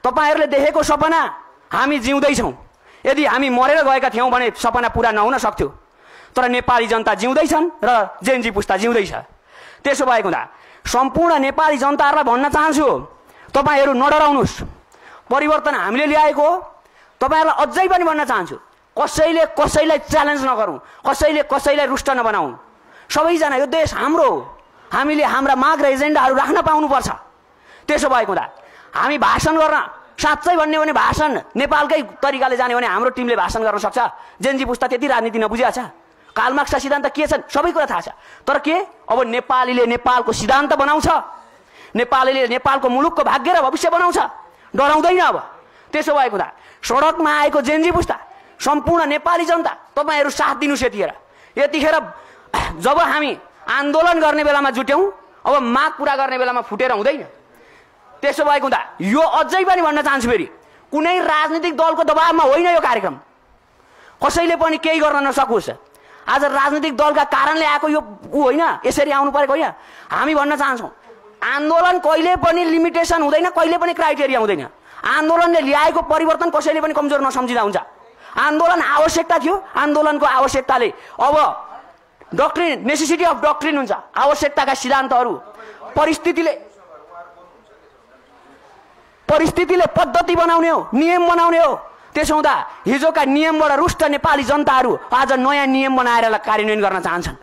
तपाईहरुले देखेको सपना हामी जिउँदै छौं। यदि हामी मरेर गएका थियौं भने सपना पूरा नहुन सक्थ्यो। तर नेपाली जनता जिउँदै छन् र जेनजी पुस्ता जिउँदै छ। त्यसो भएको हुँदा सम्पूर्ण नेपाली जनताहरुलाई भन्न चाहन्छु, तपाईहरु नडराउनुस्। परिवर्तन हामीले ल्याएको हो। तपाईहरुलाई अझै पनि भन्न चाहन्छु, कसैले कसैलाई च्यालेन्ज नगरौं, कसैले कसैलाई रुष्ट नबनाऊ। सबैजना यो देश हाम्रो हो। हामीले हाम्रा माग र एजेन्डाहरु राख्न पाउनुपर्छ। त्यसो भएको हुँदा हामी भाषण गर्न, साच्चै भन्ने भने भाषण नेपालकै तरिकाले जाने भने हाम्रो टिमले भाषण गर्न सक्छ। जेनजी पुस्ता त्यति राजनीति नबुझेको छ। कार्ल मार्क्सका सिद्धान्त के छन् सबै कुरा थाहा छ। तर के अब नेपालीले नेपालको सिद्धान्त बनाउँछ, नेपालीले नेपालको मुलुकको भाग्य र भविष्य बनाउँछ, डराउँदैन। अब त्यसो भएको हुँदा सडकमा आएको जेनजी पुस्ता, सम्पूर्ण नेपाली जनता, तपाईहरु साथ दिनुस्। यतिखेर जब हामी आन्दोलन गर्ने बेलामा जुट्यौं, अब माग पूरा गर्ने बेलामा फुटेर हुँदैन। त्यसो भएको हुँदा यो अझै पनि भन्न चाहन्छु, फेरि कुनै राजनीतिक दलको दबावमा होइन यो कार्यक्रम। कसैले पनि केही गर्न नसकोस्। आज राजनीतिक दलका कारणले आएको यो होइन, यसरी आउनु परेको होइन। हामी भन्न चाहन्छौं, आन्दोलन कहिले पनि लिमिटेसन हुँदैन, कहिले पनि क्राइटेरिया हुँदैन। आन्दोलनले ल्याएको परिवर्तन कसैले पनि कमजोर नसम्झिँदा हुन्छ। आन्दोलन आवश्यकता थियो, आन्दोलनको आवश्यकताले अब डक्ट्रिन, नेसेसिटी अफ डक्ट्रिन हुन्छ। आवश्यकताका सिद्धान्तहरू परिस्थितिले पद्धति बनाउने हो, नियम बनाउने हो। त्यसो हुँदा हिजोका नियमबाट रुष्ट नेपाली जनताहरू आज नयाँ नियम बनाएर कार्यान्वयन गर्न चाहन्छन्।